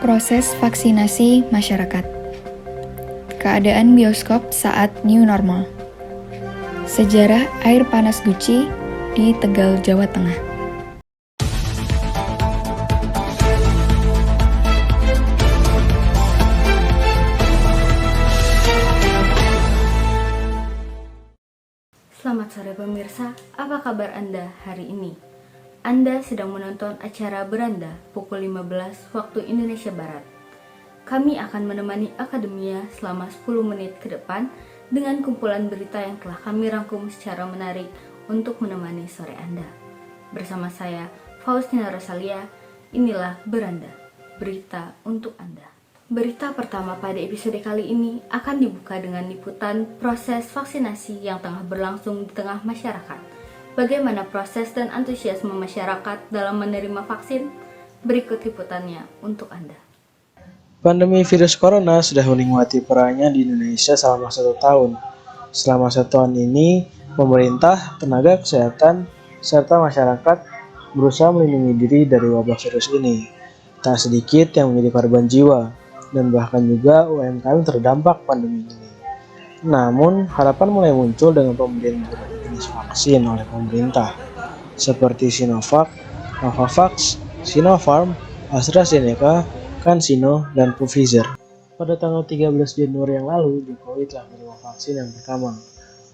Proses vaksinasi masyarakat. Keadaan bioskop saat new normal. Sejarah air panas Guci di Tegal, Jawa Tengah. Selamat sore pemirsa, apa kabar Anda hari ini? Anda sedang menonton acara Beranda pukul 15 waktu Indonesia Barat. Kami akan menemani Akademia selama 10 menit ke depan dengan kumpulan berita yang telah kami rangkum secara menarik untuk menemani sore Anda. Bersama saya, Faustina Rosalia, inilah Beranda, berita untuk Anda. Berita pertama pada episode kali ini akan dibuka dengan liputan proses vaksinasi yang tengah berlangsung di tengah masyarakat. Bagaimana proses dan antusiasme masyarakat dalam menerima vaksin? Berikut liputannya untuk Anda. Pandemi virus corona sudah menikmati perannya di Indonesia selama 1 tahun. Selama 1 tahun ini, pemerintah, tenaga kesehatan, serta masyarakat berusaha melindungi diri dari wabah virus ini. Tak sedikit yang menjadi korban jiwa, dan bahkan juga UMKM terdampak pandemi ini. Namun, harapan mulai muncul dengan pemberian beberapa jenis vaksin oleh pemerintah, seperti Sinovac, Novavax, Sinopharm, AstraZeneca, CanSino, dan Pfizer. Pada tanggal 13 Januari yang lalu, Jokowi telah menerima vaksin yang pertama.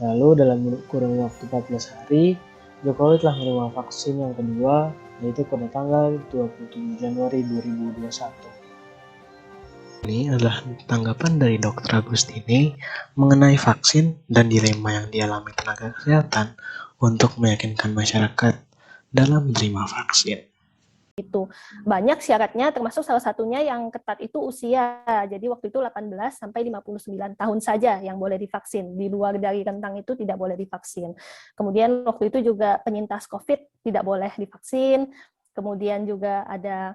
Lalu dalam kurun waktu 14 hari, Jokowi telah menerima vaksin yang kedua, yaitu pada tanggal 27 Januari 2021. Ini adalah tanggapan dari Dr. Agustini mengenai vaksin dan dilema yang dialami tenaga kesehatan untuk meyakinkan masyarakat dalam menerima vaksin. Itu banyak syaratnya, termasuk salah satunya yang ketat itu usia. Jadi waktu itu 18 sampai 59 tahun saja yang boleh divaksin. Di luar dari rentang itu tidak boleh divaksin. Kemudian waktu itu juga penyintas COVID tidak boleh divaksin. Kemudian juga ada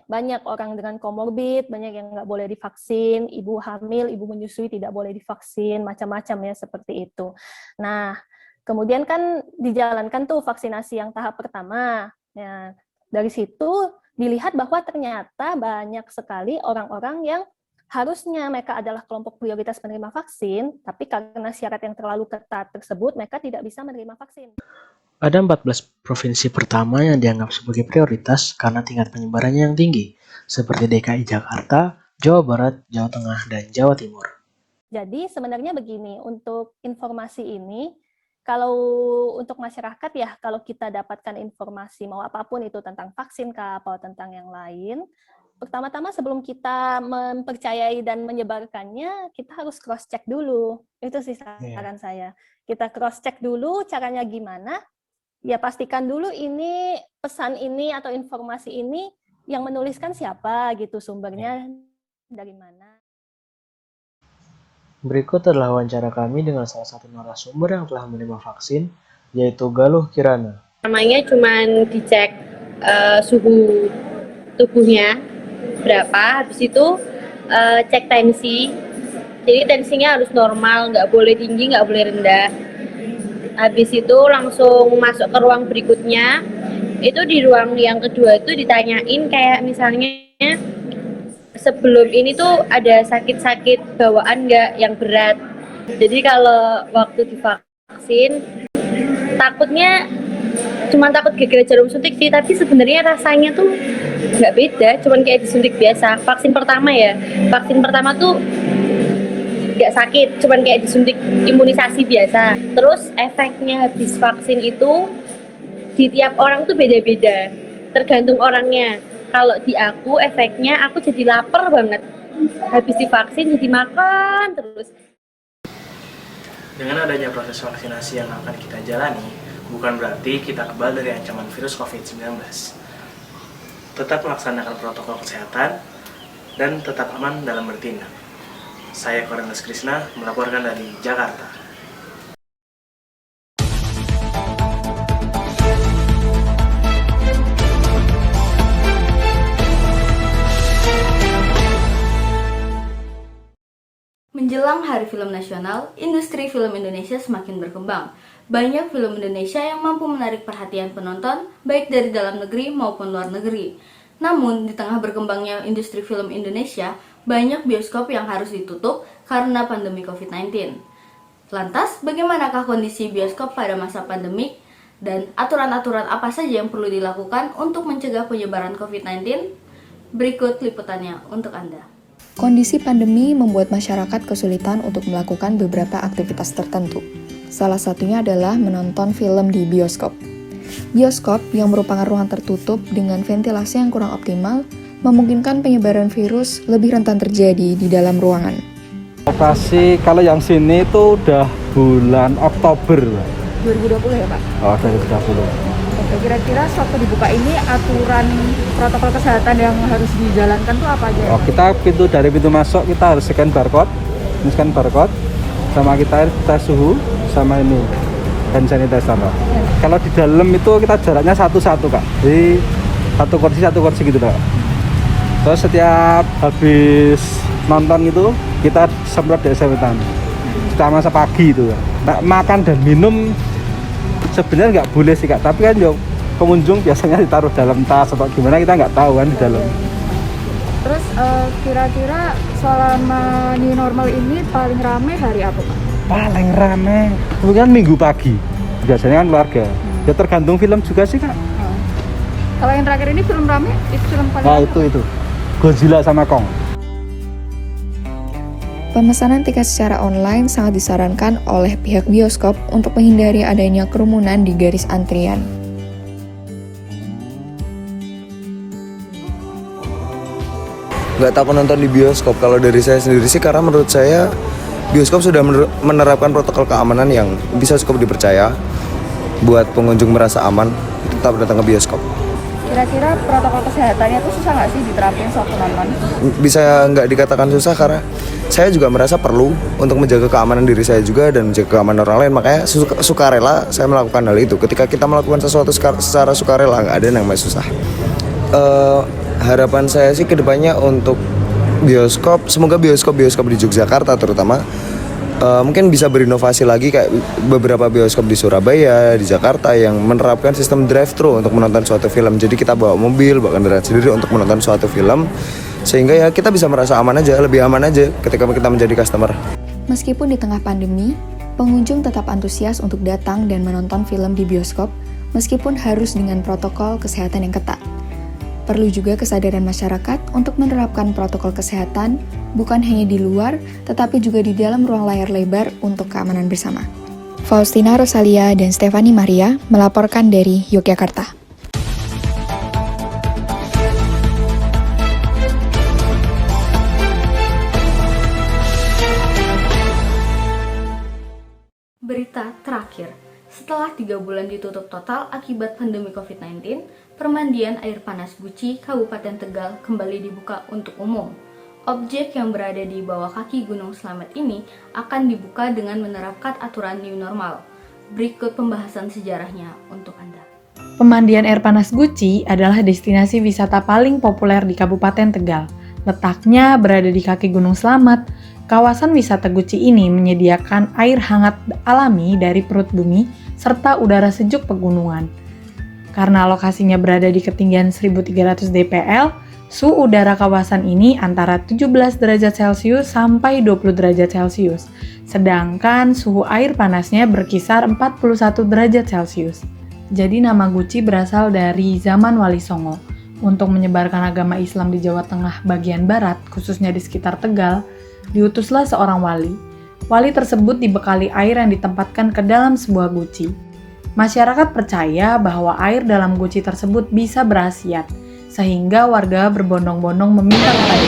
banyak orang dengan komorbid, banyak yang nggak boleh divaksin, ibu hamil, ibu menyusui tidak boleh divaksin, macam-macam ya seperti itu. Nah, kemudian kan dijalankan tuh vaksinasi yang tahap pertama. Ya, dari situ dilihat bahwa ternyata banyak sekali orang-orang yang harusnya mereka adalah kelompok prioritas penerima vaksin, tapi karena syarat yang terlalu ketat tersebut, mereka tidak bisa menerima vaksin. Ada 14 provinsi pertama yang dianggap sebagai prioritas karena tingkat penyebarannya yang tinggi, seperti DKI Jakarta, Jawa Barat, Jawa Tengah, dan Jawa Timur. Jadi sebenarnya begini, untuk informasi ini, kalau untuk masyarakat ya, kalau kita dapatkan informasi mau apapun itu tentang vaksin kah, atau tentang yang lain, pertama-tama sebelum kita mempercayai dan menyebarkannya, kita harus cross-check dulu. Itu sih saran saya. Kita cross-check dulu caranya gimana, ya pastikan dulu ini pesan ini atau informasi ini yang menuliskan siapa gitu, sumbernya dari mana. Berikut adalah wawancara kami dengan salah satu narasumber yang telah menerima vaksin, yaitu Galuh Kirana. Namanya cuma dicek suhu tubuhnya berapa, habis itu cek tensi. Jadi tensinya harus normal, nggak boleh tinggi, nggak boleh rendah. Habis itu langsung masuk ke ruang berikutnya. Itu di ruang yang kedua itu ditanyain kayak misalnya sebelum ini tuh ada sakit-sakit bawaan nggak yang berat. Jadi kalau waktu divaksin takutnya cuma takut gagal jarum suntik sih, tapi sebenarnya rasanya tuh nggak beda, cuman kayak disuntik biasa. Vaksin pertama tuh nggak sakit, cuman kayak disuntik imunisasi biasa. Terus efeknya habis vaksin itu di tiap orang tuh beda-beda, tergantung orangnya. Kalau di aku efeknya aku jadi lapar banget, habis divaksin jadi makan terus. Dengan adanya proses vaksinasi yang akan kita jalani, bukan berarti kita kebal dari ancaman virus COVID-19. Tetap melaksanakan protokol kesehatan dan tetap aman dalam bertindak. Saya Korendas Krisna melaporkan dari Jakarta. Menjelang Hari Film Nasional, industri film Indonesia semakin berkembang. Banyak film Indonesia yang mampu menarik perhatian penonton, baik dari dalam negeri maupun luar negeri. Namun, di tengah berkembangnya industri film Indonesia, banyak bioskop yang harus ditutup karena pandemi COVID-19. Lantas, bagaimanakah kondisi bioskop pada masa pandemik? Dan aturan-aturan apa saja yang perlu dilakukan untuk mencegah penyebaran COVID-19? Berikut liputannya untuk Anda. Kondisi pandemi membuat masyarakat kesulitan untuk melakukan beberapa aktivitas tertentu. Salah satunya adalah menonton film di bioskop. Bioskop yang merupakan ruang tertutup dengan ventilasi yang kurang optimal memungkinkan penyebaran virus lebih rentan terjadi di dalam ruangan. Lokasi kalau yang sini itu udah bulan Oktober. 2020 ya Pak? Oh, 2020. Oke, kira-kira waktu dibuka ini aturan protokol kesehatan yang harus dijalankan tuh apa aja? Oh, kita dari pintu masuk kita harus scan barcode. Sama kita tes suhu sama ini hand sanitizer. Kalau di dalam itu kita jaraknya satu-satu Kak. Jadi satu kursi gitu Kak. Terus setiap habis nonton itu kita semprot desinfektan. Selama sepagi itu. Nah, makan dan minum sebenarnya nggak boleh sih Kak, tapi kan yo pengunjung biasanya ditaruh dalam tas atau gimana kita nggak tahu kan di dalam. Terus kira-kira selama new normal ini paling rame hari apa Pak? Paling rame kemudian minggu pagi biasanya kan keluarga. Ya tergantung film juga sih Kak. Kalau yang terakhir ini film rame, itu film paling Nah rame itu Godzilla sama Kong. Pemesanan tiket secara online sangat disarankan oleh pihak bioskop untuk menghindari adanya kerumunan di garis antrian. Nggak takut nonton di bioskop. Kalau dari saya sendiri sih, karena menurut saya bioskop sudah menerapkan protokol keamanan yang bisa cukup dipercaya buat pengunjung merasa aman tetap datang ke bioskop. Kira-kira protokol kesehatannya tuh susah nggak sih diterapin sewaktu nonton? Bisa nggak dikatakan susah karena saya juga merasa perlu untuk menjaga keamanan diri saya juga dan menjaga keamanan orang lain. Makanya sukarela saya melakukan hal itu. Ketika kita melakukan sesuatu secara sukarela, nggak ada yang namanya susah. Harapan saya sih kedepannya untuk bioskop, semoga bioskop di Yogyakarta terutama mungkin bisa berinovasi lagi kayak beberapa bioskop di Surabaya, di Jakarta yang menerapkan sistem drive-thru untuk menonton suatu film. Jadi kita bawa mobil, bawa kendaraan sendiri untuk menonton suatu film, sehingga ya kita bisa merasa aman aja, lebih aman aja ketika kita menjadi customer. Meskipun di tengah pandemi, pengunjung tetap antusias untuk datang dan menonton film di bioskop, meskipun harus dengan protokol kesehatan yang ketat. Perlu juga kesadaran masyarakat untuk menerapkan protokol kesehatan, bukan hanya di luar, tetapi juga di dalam ruang layar lebar untuk keamanan bersama. Faustina Rosalia dan Stefani Maria melaporkan dari Yogyakarta. Berita terakhir, setelah 3 bulan ditutup total akibat pandemi COVID-19, permandian air panas Guci, Kabupaten Tegal kembali dibuka untuk umum. Objek yang berada di bawah kaki Gunung Slamet ini akan dibuka dengan menerapkan aturan new normal. Berikut pembahasan sejarahnya untuk Anda. Pemandian air panas Guci adalah destinasi wisata paling populer di Kabupaten Tegal. Letaknya berada di kaki Gunung Slamet. Kawasan wisata Guci ini menyediakan air hangat alami dari perut bumi serta udara sejuk pegunungan. Karena lokasinya berada di ketinggian 1300 dpl, suhu udara kawasan ini antara 17 derajat Celcius sampai 20 derajat Celcius, sedangkan suhu air panasnya berkisar 41 derajat Celcius. Jadi nama Guci berasal dari zaman Wali Songo. Untuk menyebarkan agama Islam di Jawa Tengah bagian barat, khususnya di sekitar Tegal, diutuslah seorang wali. Wali tersebut dibekali air yang ditempatkan ke dalam sebuah guci. Masyarakat percaya bahwa air dalam guci tersebut bisa berkhasiat, sehingga warga berbondong-bondong meminta kepada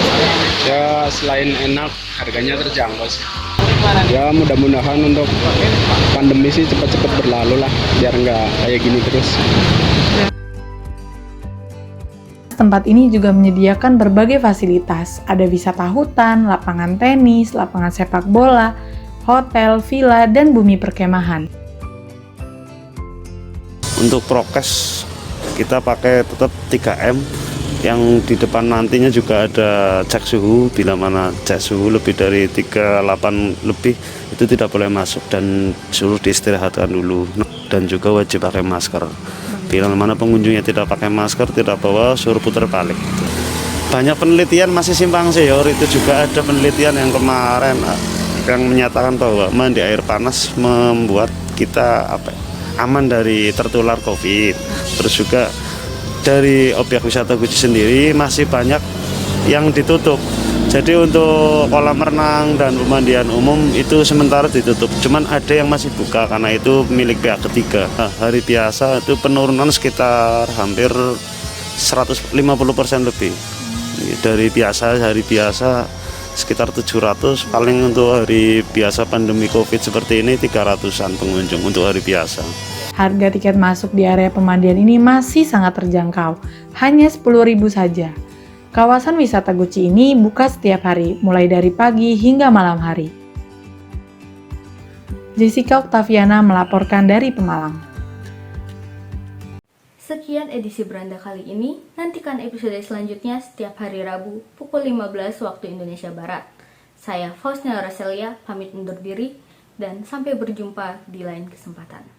ya selain enak, harganya terjangkau sih. Ya mudah-mudahan untuk pandemi sih cepat-cepat berlalu lah, biar nggak kayak gini terus. Tempat ini juga menyediakan berbagai fasilitas. Ada wisata hutan, lapangan tenis, lapangan sepak bola, hotel, villa, dan bumi perkemahan. Untuk prokes kita pakai tetap 3M, yang di depan nantinya juga ada cek suhu. Bila mana cek suhu lebih dari 38 lebih itu tidak boleh masuk dan suruh diistirahatkan dulu, dan juga wajib pakai masker. Bila mana pengunjungnya tidak pakai masker, tidak bawa, suruh putar balik. Banyak penelitian masih simpang siur, itu juga ada penelitian yang kemarin yang menyatakan bahwa mandi air panas membuat kita aman dari tertular COVID. Terus juga dari objek wisata Guci sendiri masih banyak yang ditutup. Jadi untuk kolam renang dan pemandian umum itu sementara ditutup. Cuman ada yang masih buka karena itu milik pihak ketiga. Hari biasa itu penurunan sekitar hampir 150% lebih. Dari hari biasa sekitar 700, paling untuk hari biasa pandemi COVID seperti ini 300-an pengunjung untuk hari biasa. Harga tiket masuk di area pemandian ini masih sangat terjangkau, hanya 10.000 saja. Kawasan wisata Guci ini buka setiap hari, mulai dari pagi hingga malam hari. Jessica Oktaviana melaporkan dari Pemalang. Sekian edisi Beranda kali ini, nantikan episode selanjutnya setiap hari Rabu pukul 15 waktu Indonesia Barat. Saya Faustina Roselia, pamit undur diri, dan sampai berjumpa di lain kesempatan.